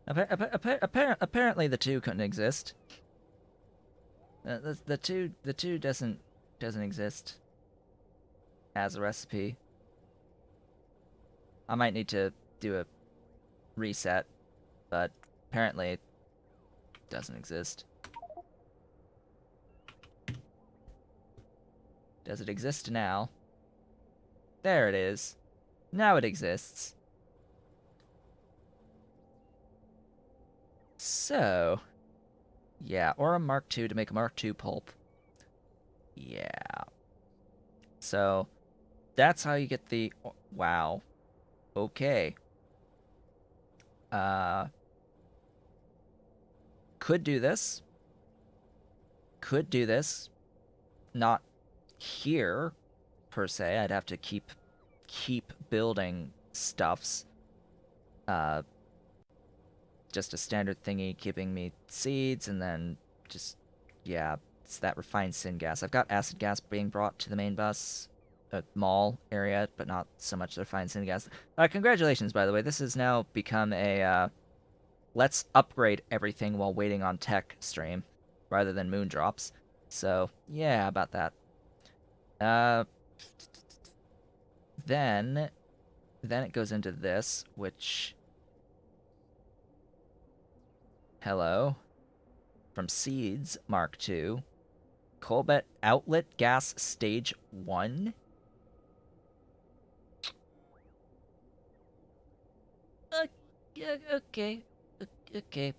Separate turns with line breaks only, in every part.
Apparently the two couldn't exist. The two doesn't exist as a recipe. I might need to do a reset, but apparently it doesn't exist. Does it exist now? There it is. Now it exists. So, yeah, or a Mark II to make a Mark II pulp. Yeah. So, that's how you get the... Wow. Okay. Uh, could do this. Could do this. Not here, per se. I'd have to keep building stuffs. Uh, just a standard thingy giving me seeds, and then just, yeah, it's that refined syngas. I've got acid gas being brought to the main bus, mall area, but not so much the refined syngas. Congratulations, by the way. This has now become a let's upgrade everything while waiting on tech stream rather than moondrops. So, yeah, about that. Uh, then, then it goes into this, which, hello, from Seeds Mark II, Colbet Outlet Gas Stage 1. Uh, yeah, okay, okay,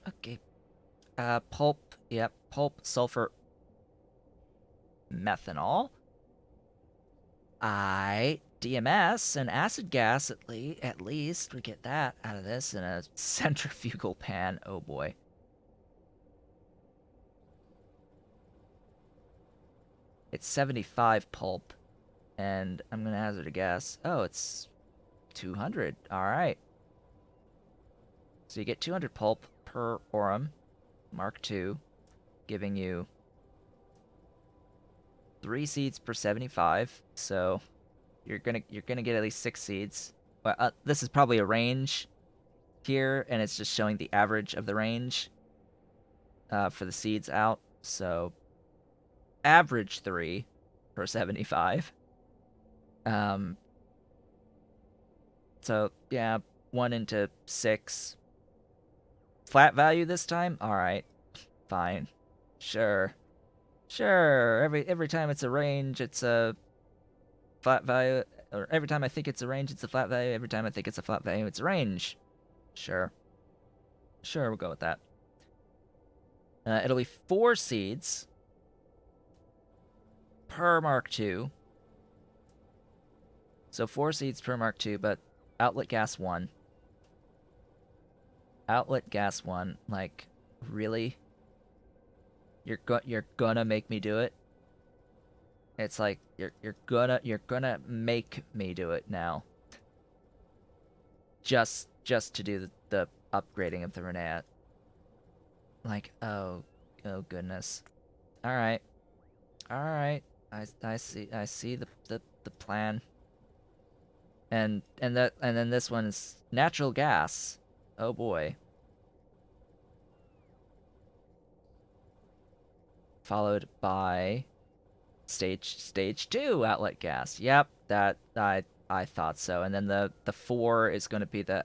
okay. Pulp, yep, pulp, sulfur, methanol. DMS and acid gas at least we get that out of this in a centrifugal pan. Oh boy. It's 75 pulp, and I'm gonna hazard a guess. Oh, it's 200. All right. So you get 200 pulp per aurum, Mark II, giving you 3 seeds per 75. So you're gonna get at least 6 seeds. But this is probably a range here, and it's just showing the average of the range for the seeds out. So average 3 per 75. Um, so yeah, 1 into 6. Flat value this time? Alright, fine. Sure. Sure. Every time it's a range, it's a flat value. Or every time I think it's a range, it's a flat value. Every time I think it's a flat value, it's a range. Sure. Sure, we'll go with that. It'll be 4 seeds per Mark II. So 4 seeds per Mark II, but outlet gas 1. Outlet gas 1. Like, really? You're gonna make me do it? It's like you're gonna make me do it now. Just to do the upgrading of the Renat. Like, oh goodness. All right. All right. I see the plan. And then this one's natural gas. Oh boy. Followed by stage 2 outlet gas. Yep, that I thought so. And then the 4 is going to be the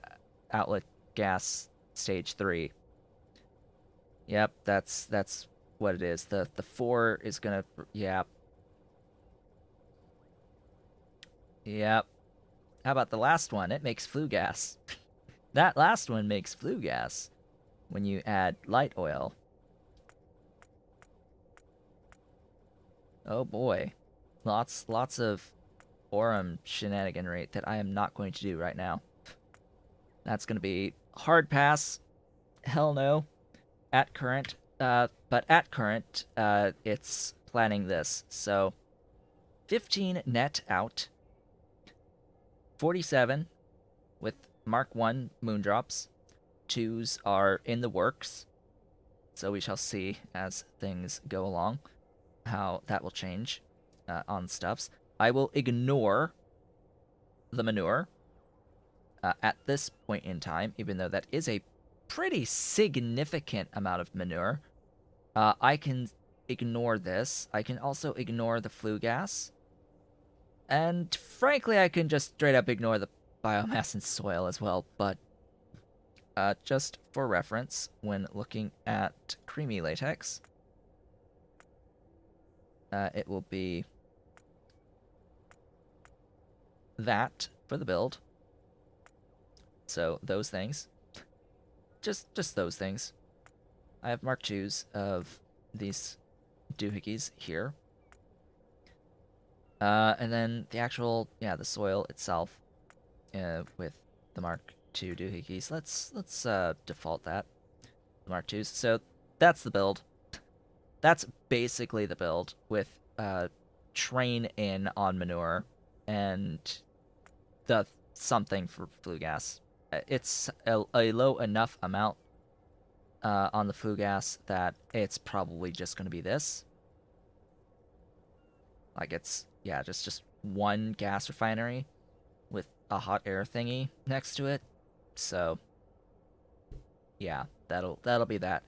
outlet gas stage 3. Yep, that's what it is. The 4 is going to, yep. Yep. How about the last one? It makes flue gas. That last one makes flue gas when you add light oil. Oh boy. Lots of Aurum shenaniganry that I am not going to do right now. That's going to be hard pass. Hell no. At current. But at current, it's planning this. So 15 net out. 47 with Mark 1 moondrops. 2s are in the works. So we shall see as things go along how that will change on stuffs. I will ignore the manure. at this point in time, even though that is a pretty significant amount of manure. I can ignore this. I can also ignore the flue gas. And frankly, I can just straight up ignore the biomass in soil as well. But just for reference, when looking at creamy latex, it will be that for the build. So those things. Just those things. I have Mark IIs of these doohickeys here. And then the actual, the soil itself with the Mark II doohickeys. Let's default that, the Mark IIs. So that's the build. That's basically the build with train in on manure and the something for flue gas. It's a low enough amount on the flue gas that it's probably just going to be this. Like it's just one gas refinery with a hot air thingy next to it. So yeah, that'll be that.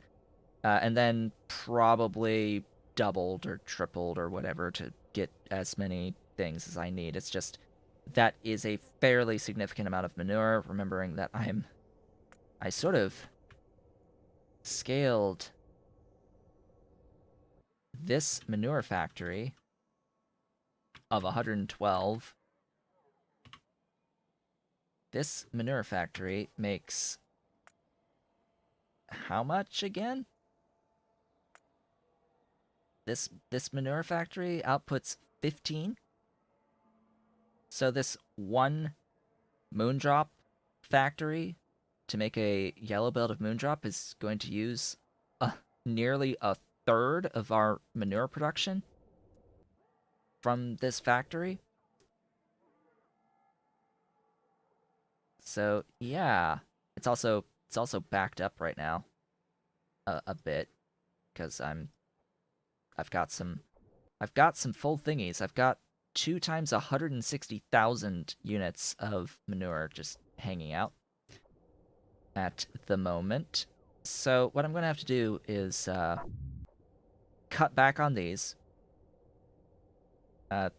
And then probably doubled or tripled or whatever to get as many things as I need. It's just that is a fairly significant amount of manure, remembering that I sort of scaled this manure factory of 112. This manure factory makes how much again? This manure factory outputs 15. So this one moondrop factory to make a yellow belt of moondrop is going to use nearly a third of our manure production from this factory. So yeah, it's also backed up right now a bit because I've got some full thingies. I've got 2 times 160,000 units of manure just hanging out at the moment. So what I'm going to have to do is cut back on these.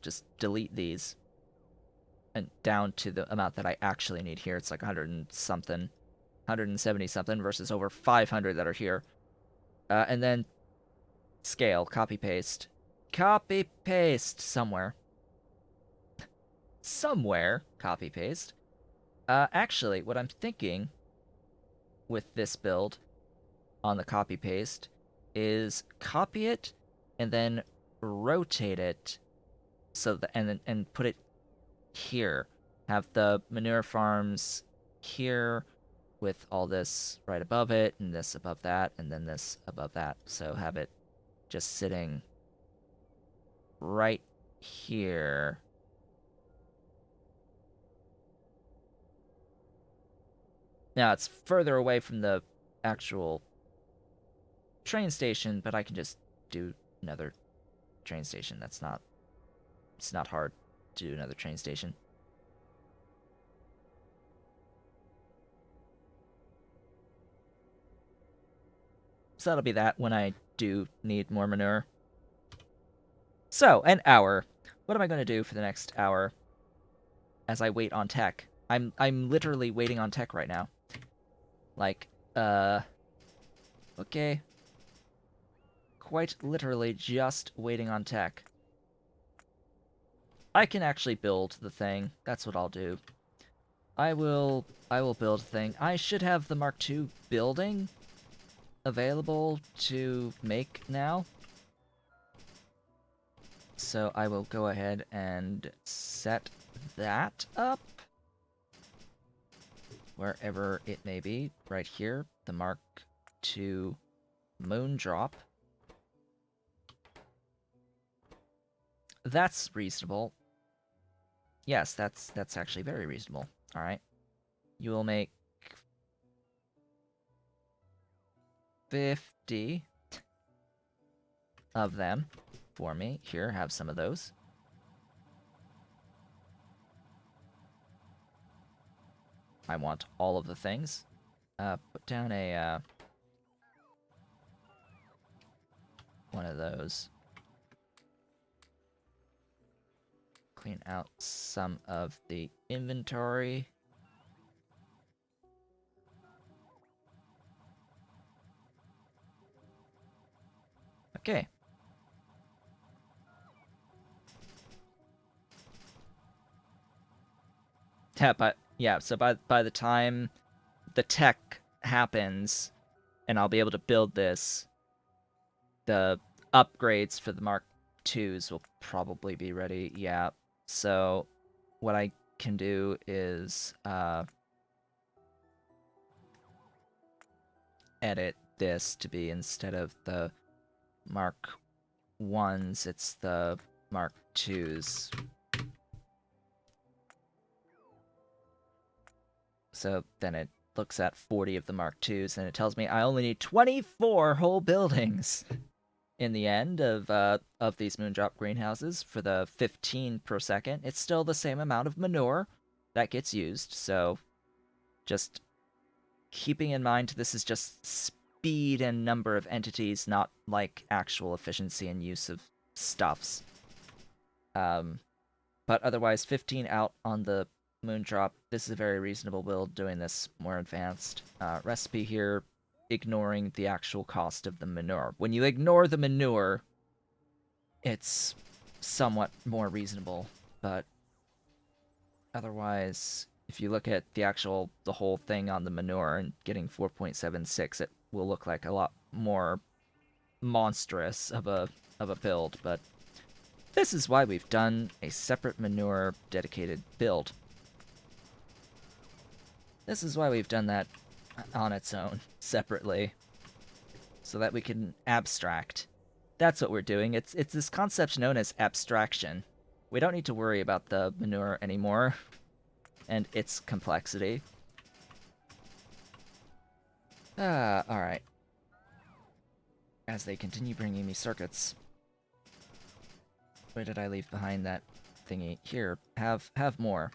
Just delete these and down to the amount that I actually need here. It's like 100 and something, 170 something versus over 500 that are here. And then scale, copy paste somewhere. Copy paste. Actually, what I'm thinking with this build on the copy paste is copy it and then rotate it so that and put it here. Have the manure farms here with all this right above it and this above that and then this above that. So have it just sitting right here. Now it's further away from the actual train station, but I can just do another train station. It's not hard to do another train station. So that'll be that when I do need more manure. So, an hour. What am I going to do for the next hour as I wait on tech? I'm literally waiting on tech right now. Like, okay. Quite literally just waiting on tech. I can actually build the thing. That's what I'll do. I will build the thing. I should have the Mark II building available to make now. So I will go ahead and set that up. Wherever it may be. Right here. The Mark II moondrop. That's reasonable. Yes, that's actually very reasonable. All right. You will make 50 of them for me. Here, have some of those. I want all of the things. Put down a one of those. Clean out some of the inventory. Okay. Yeah, so by the time the tech happens and I'll be able to build this, the upgrades for the Mark IIs will probably be ready. Yeah. So what I can do is edit this to be, instead of the Mark 1s, it's the Mark 2s. So then it looks at 40 of the Mark IIs, and it tells me I only need 24 whole buildings in the end of these moondrop greenhouses for the 15 per second. It's still the same amount of manure that gets used, so just keeping in mind this is just speed and number of entities, not like actual efficiency and use of stuffs. But otherwise, 15 out on the moondrop. This is a very reasonable build, doing this more advanced. Recipe here, ignoring the actual cost of the manure. When you ignore the manure, it's somewhat more reasonable, but otherwise, if you look at the whole thing on the manure and getting 4.76, it will look like a lot more monstrous of a build, but this is why we've done a separate manure dedicated build. This is why we've done that on its own, separately, so that we can abstract. That's what we're doing. It's this concept known as abstraction. We don't need to worry about the manure anymore and its complexity. Alright. As they continue bringing me circuits. Where did I leave behind that thingy? Here, have more.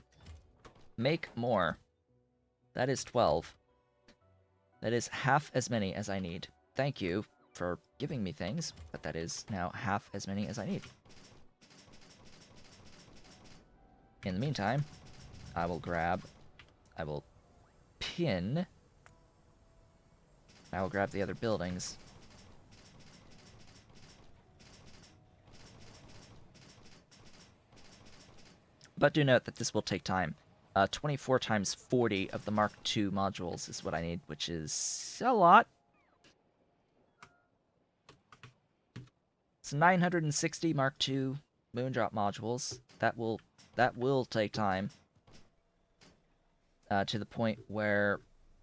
Make more. That is 12. That is half as many as I need. Thank you for giving me things, but that is now half as many as I need. In the meantime, I will pin, I will grab the other buildings. But do note that this will take time. 24 times 40 of the Mark II modules is what I need, which is a lot. It's 960 Mark II moondrop modules. That will take time. To the point where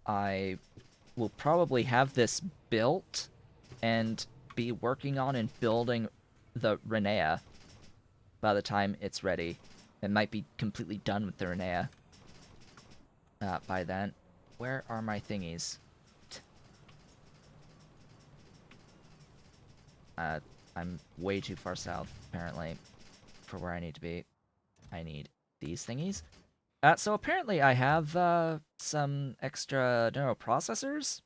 I will probably have this built and be working on and building the Renea by the time it's ready. It might be completely done with the Renea by then. Where are my thingies? I'm way too far south, apparently, for where I need to be. I need these thingies. So apparently I have some extra neural processors,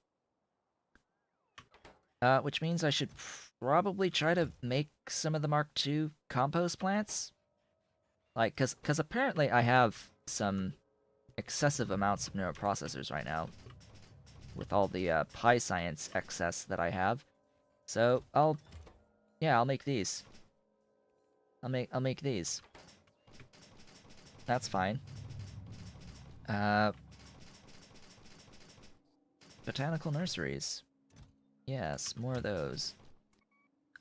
which means I should probably try to make some of the Mark II compost plants. Like, cause apparently I have some excessive amounts of neural processors right now, with all the Pi Science excess that I have. So I'll make these. I'll make these. That's fine. Botanical nurseries. Yes, more of those.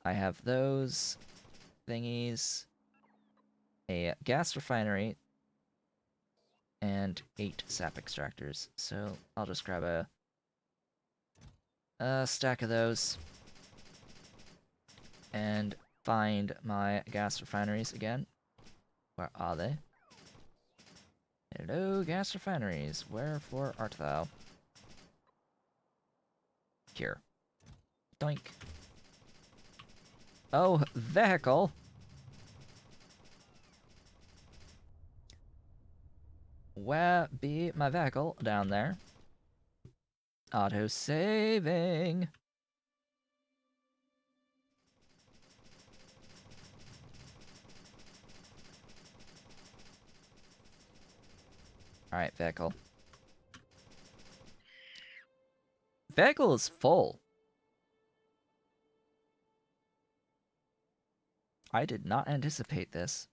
I have those thingies, a gas refinery, and 8 sap extractors. So I'll just grab a stack of those and find my gas refineries again. Where are they? Hello, gas refineries. Wherefore art thou? Here. Doink. Oh, vehicle! Where be my vehicle? Down there. Auto-saving. Alright, vehicle. Vehicle is full. I did not anticipate this.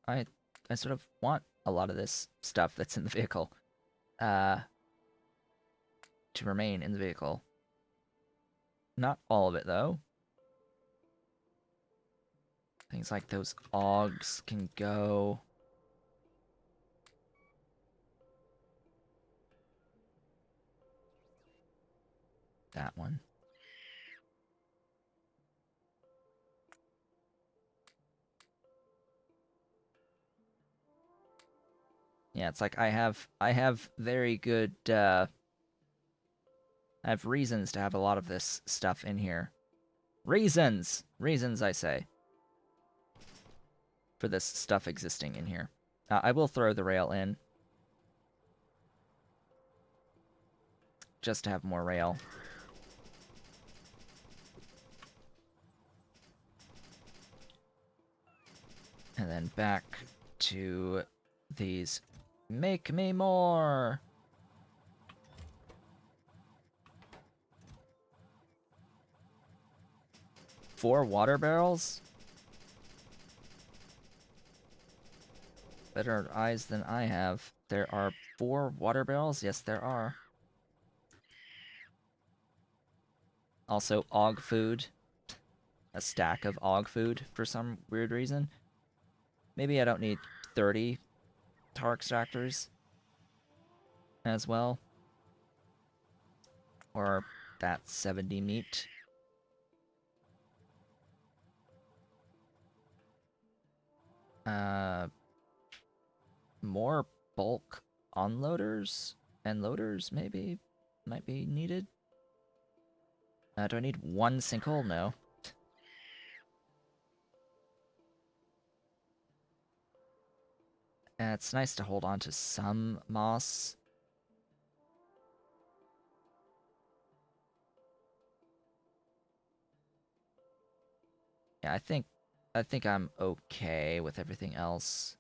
I sort of want a lot of this stuff that's in the vehicle to remain in the vehicle. Not all of it, though. Things like those augs can go. That one. Yeah, it's like I have very good I have reasons to have a lot of this stuff in here. Reasons! Reasons, I say. For this stuff existing in here. I will throw the rail in. Just to have more rail. And then back to these. Make me more! 4 water barrels? Better eyes than I have. There are 4 water barrels? Yes, there are. Also, og food. A stack of og food for some weird reason. Maybe I don't need 30 tar extractors as well. Or that 70 meat. More bulk unloaders and loaders maybe might be needed. Do I need 1 sinkhole? No. It's nice to hold on to some moss. Yeah, I think I'm okay with everything else.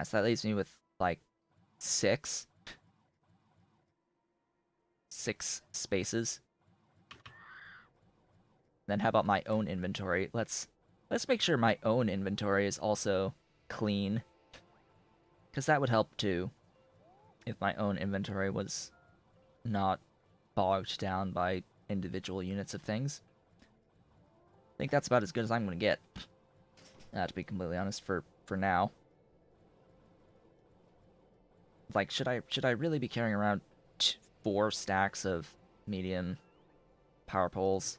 So that leaves me with like 6 spaces. Then how about my own inventory? Let's make sure my own inventory is also clean, because that would help too if my own inventory was not bogged down by individual units of things. I think that's about as good as I'm going to get, to be completely honest, for now. Like, should I really be carrying around 4 stacks of medium power poles?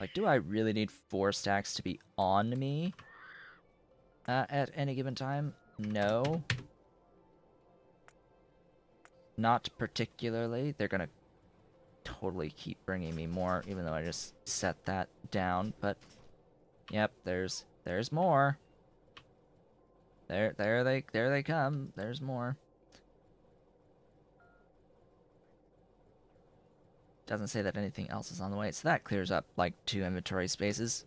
Like, do I really need 4 stacks to be on me at any given time? No. Not particularly. They're gonna totally keep bringing me more, even though I just set that down. But, yep, there's more. There they come. There's more. Doesn't say that anything else is on the way, so that clears up like 2 inventory spaces.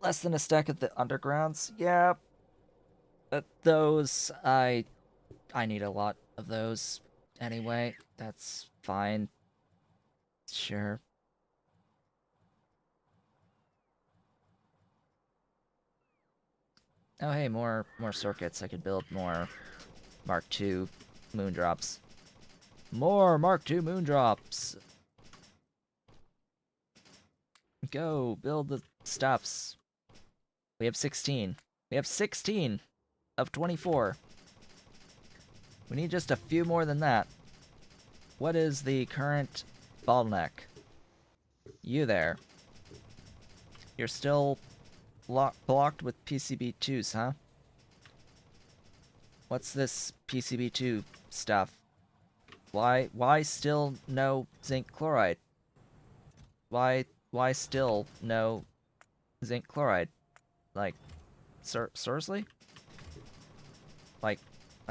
Less than a stack of the undergrounds, yeah. But those, I need a lot of those anyway. That's fine. Sure. Oh hey, more circuits. I could build more Mark II moondrops. More Mark II moondrops! Go, build the stuffs. We have 16. We have 16 of 24. We need just a few more than that. What is the current bottleneck? You there. You're still blocked with PCB2s, huh? What's this PCB2 stuff? Why still no zinc chloride? Why still no zinc chloride? Like, seriously? Like,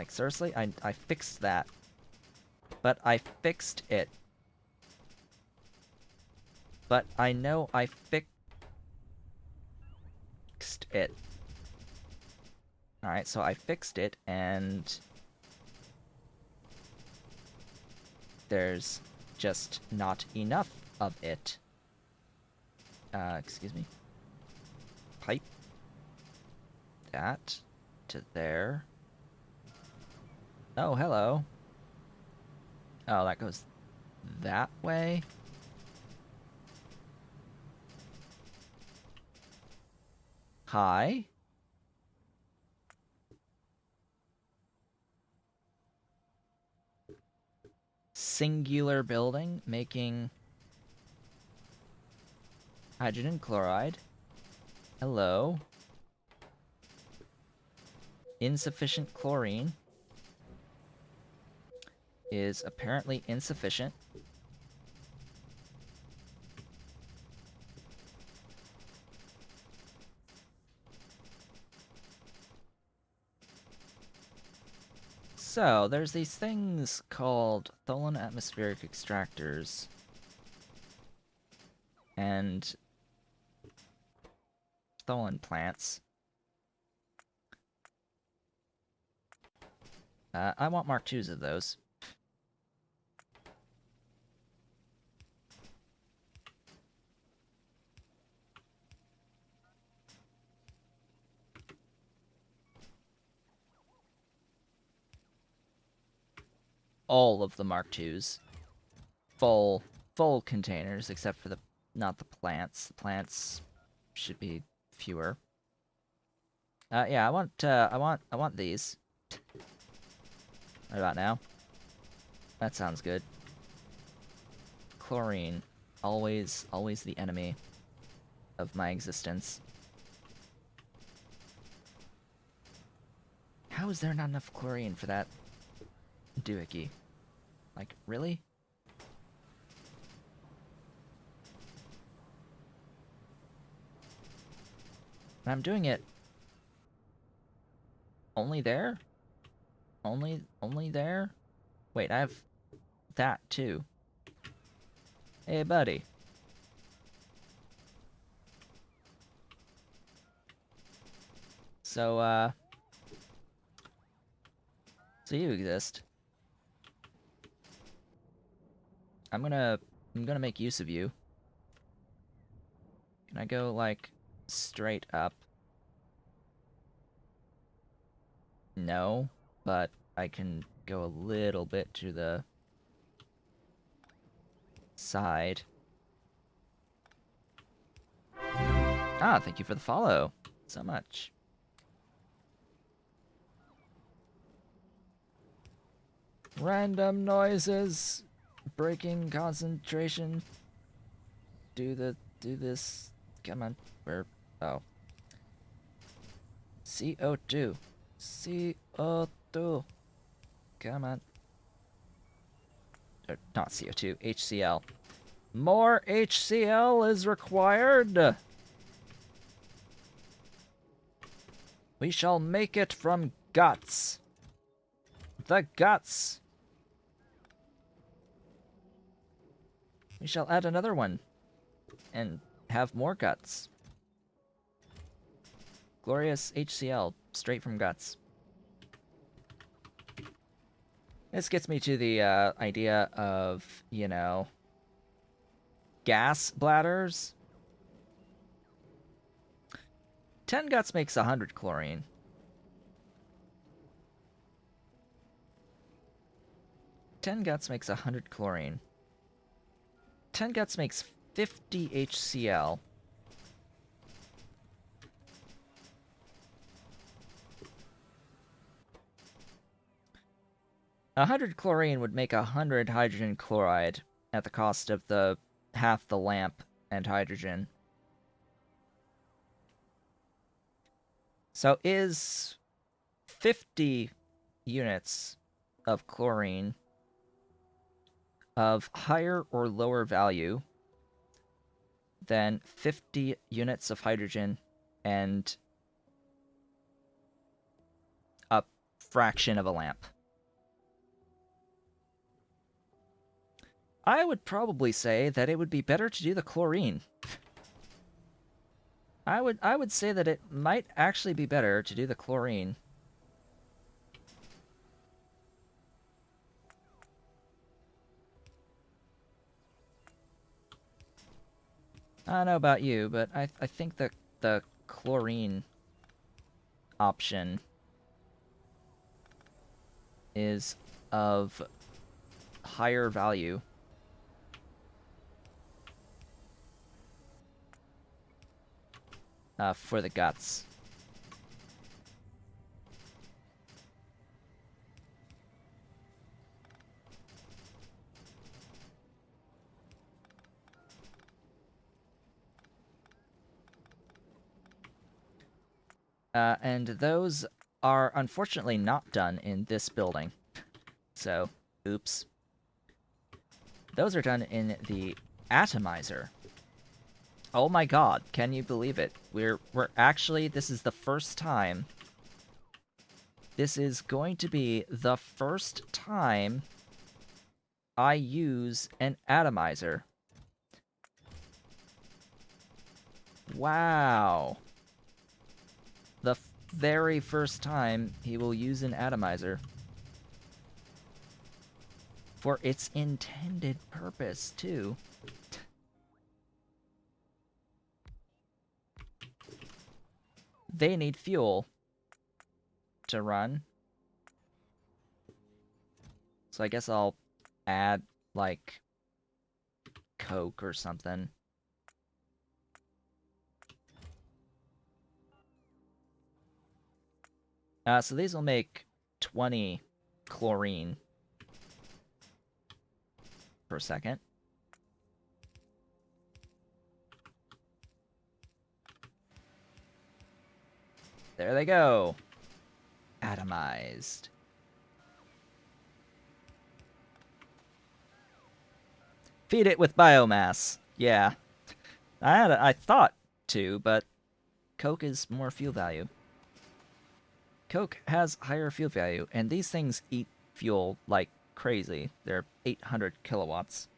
seriously? I fixed that. But I fixed it. But I know I fixed it. Alright, so I fixed it, and there's just not enough of it. Excuse me. Pipe that to there. Oh, hello. Oh, that goes that way? Hi? Singular building making hydrogen chloride. Hello. Insufficient chlorine is apparently insufficient. So, there's these things called Tholen atmospheric extractors. And Tholen plants. I want Mark IIs of those. All of the Mark IIs. Full containers, except for not the plants. The plants should be fewer. Yeah, I want these. Right about now. That sounds good. Chlorine. Always the enemy of my existence. How is there not enough chlorine for that doohickey? Like, really? And I'm doing it only there? Only there? Wait, I have that too. Hey, buddy. So, so you exist. I'm gonna make use of you. Can I go, like, straight up? No, but I can go a little bit to the side. Ah, thank you for the follow so much. Random noises, breaking concentration. Do this. Come on, where? Oh. CO2. CO2. Come on. Or, not CO2, HCl. More HCl is required. We shall make it from guts. The guts. We shall add another one. And have more guts. Glorious HCl, straight from guts. This gets me to the idea of, you know, gas bladders. 10 guts makes 100 chlorine. 10 guts makes 100 chlorine. 10 guts makes 50 HCl. A 100 chlorine would make 100 hydrogen chloride at the cost of the half the lamp and hydrogen. So is 50 units of chlorine of higher or lower value than 50 units of hydrogen and a fraction of a lamp. I would probably say that it would be better to do the chlorine. I would say that it might actually be better to do the chlorine. I don't know about you, but I think that the chlorine option is of higher value. For the guts. And those are unfortunately not done in this building. So, oops. Those are done in the atomizer. Oh my god, can you believe it? We're actually, this is the first time. This is going to be the first time I use an atomizer. Wow. The very first time he will use an atomizer. For its intended purpose, too. They need fuel to run. So I guess I'll add, like, Coke or something. So these will make 20 chlorine per second. There they go. Atomized. Feed it with biomass. Yeah. I thought to, but Coke is more fuel value. Coke has higher fuel value, and these things eat fuel like crazy. They're 800 kilowatts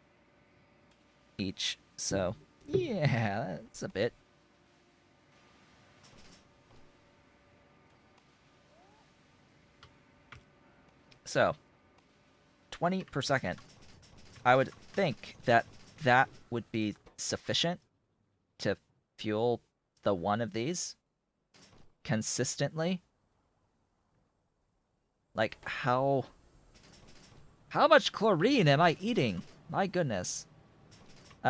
each, so yeah, that's a bit. So, 20 per second. I would think that that would be sufficient to fuel the one of these consistently. Like, how much chlorine am I eating? My goodness.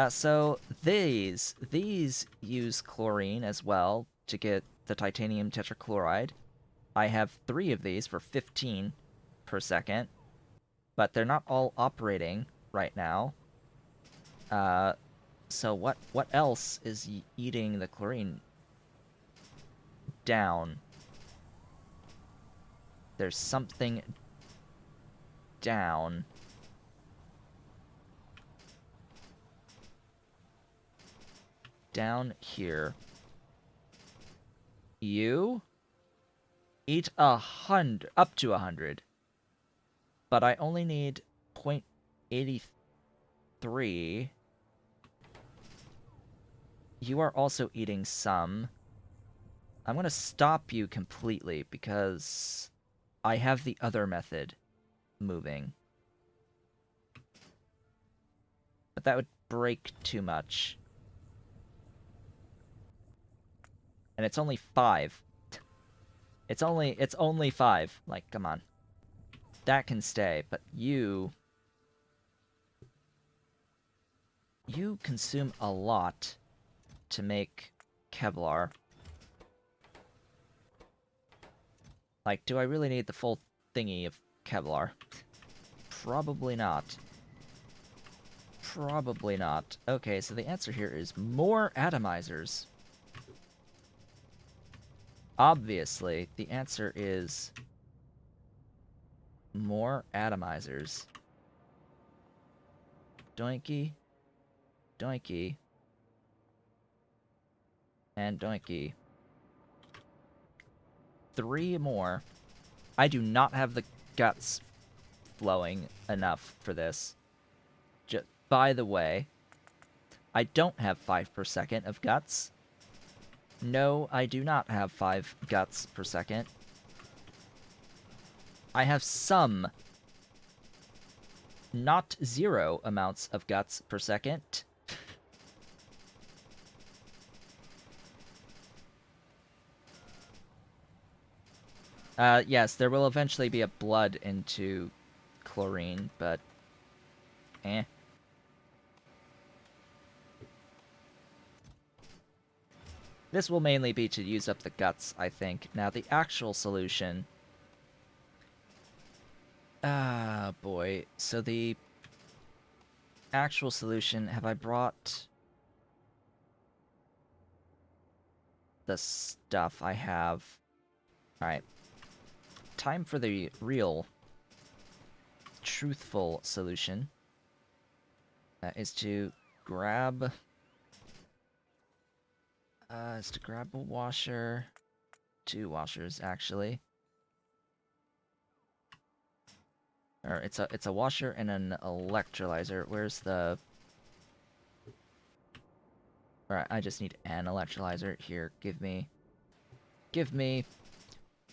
So these use chlorine as well to get the titanium tetrachloride. I have 3 of these for 15 per second, but they're not all operating right now. So what else is eating the chlorine down? There's something down. Down here. You eat 100, up to 100. But I only need 0.83. You are also eating some. I'm going to stop you completely because I have the other method moving. But that would break too much. And it's only 5. It's only 5. Like, come on. That can stay, but you consume a lot to make Kevlar. Like, do I really need the full thingy of Kevlar? Probably not. Probably not. Okay, so the answer here is more atomizers. Obviously, the answer is more atomizers. Doinky. Doinky. And doinky. 3 more. I do not have the guts flowing enough for this. By the way, I don't have 5 per second of guts. No, I do not have 5 guts per second. I have some, not 0 amounts of guts per second. Yes, there will eventually be a blood into chlorine, but eh. This will mainly be to use up the guts, I think. Now, the actual solution... Ah, boy. So the actual solution, have I brought the stuff I have? Alright. Time for the real, truthful solution. Is to grab... is to grab a washer. 2 washers, actually. Or it's a washer and an electrolyzer. Where's the... Alright, I just need an electrolyzer. Here, give me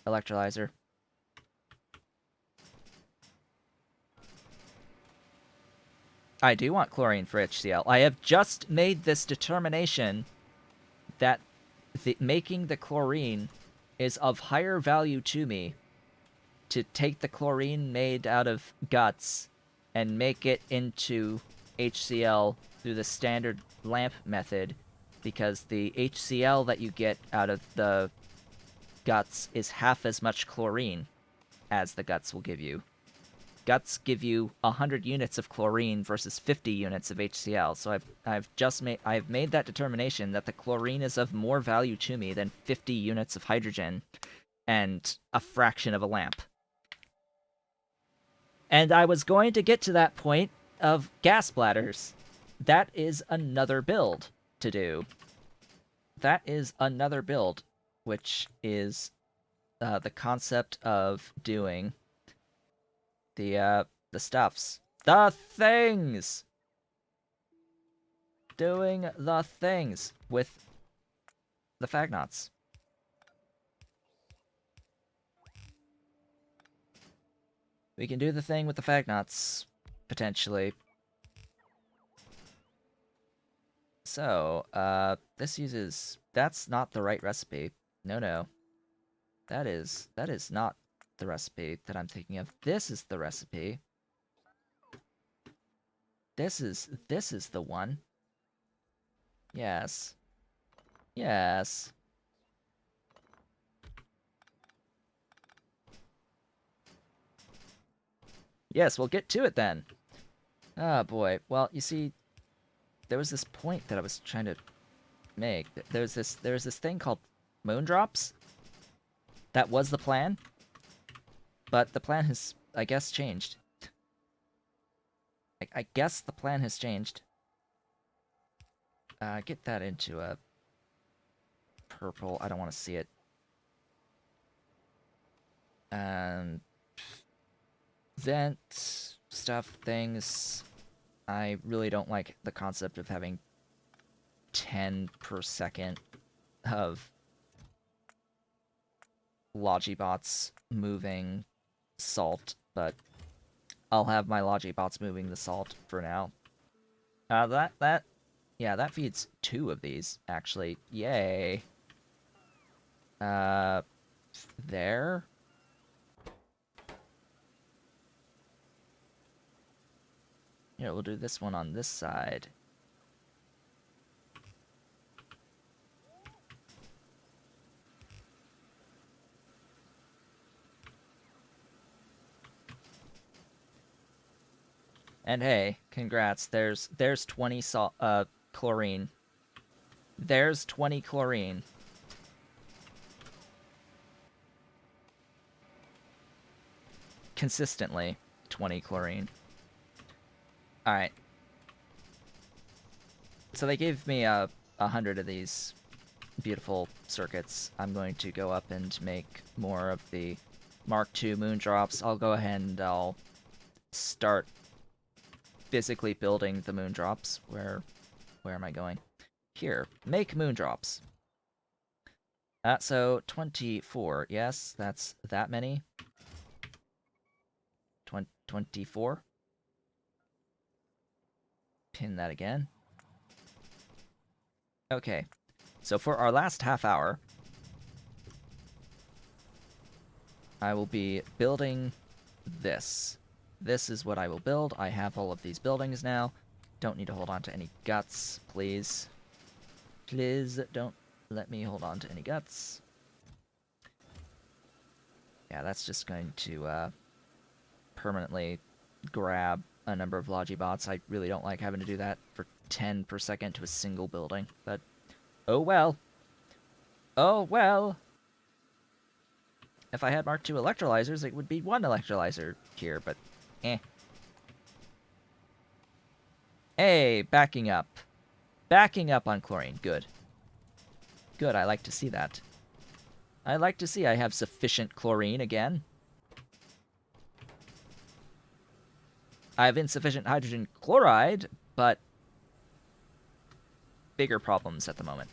electrolyzer. I do want chlorine for HCl. I have just made this determination that making the chlorine is of higher value to me to take the chlorine made out of guts and make it into HCl through the standard lamp method, because the HCl that you get out of the guts is half as much chlorine as the guts will give you. Guts give you 100 units of chlorine versus 50 units of HCl, so I've made that determination that the chlorine is of more value to me than 50 units of hydrogen and a fraction of a lamp. And I was going to get to that point of gas bladders. That is another build to do. That is another build, which is the concept of doing the stuffs. The things! Doing the things with the Fagnots. We can do the thing with the Fagnots, potentially. So, this uses... That's not the right recipe. No. That is not the recipe that I'm thinking of. This is the recipe. This is the one. Yes. Yes. Yes, we'll get to it then. Ah, boy. Well, you see, there was this point that I was trying to make. There's this thing called moondrops. That was the plan. But the plan has, I guess, changed. I guess the plan has changed. Get that into a purple. I don't want to see it. And vent stuff, things. I really don't like the concept of having 10 per second of Logibots moving salt, but I'll have my Logibots moving the salt for now. Yeah, that feeds 2 of these, actually. Yay. There. Here, we'll do this one on this side. And hey, congrats. There's 20 chlorine. There's 20 chlorine. consistently 20 chlorine. Alright. So they gave me 100 of these beautiful circuits. I'm going to go up and make more of the Mark II moondrops. I'll go ahead and I'll start physically building the moondrops. Where am I going? Here. Make moondrops. So 24. Yes, that's that many. 24. Pin that again. Okay. So for our last half hour, I will be building this. This is what I will build. I have all of these buildings now. Don't need to hold on to any guts, please. Please don't let me hold on to any guts. Yeah, that's just going to permanently grab a number of Logibots. I really don't like having to do that for 10 per second to a single building, but oh well. Oh well. If I had Mark II electrolyzers, it would be one electrolyzer here, but eh. Hey, backing up. Backing up on chlorine. Good. Good, I like to see that. I like to see I have sufficient chlorine again. I have insufficient hydrogen chloride, but bigger problems at the moment.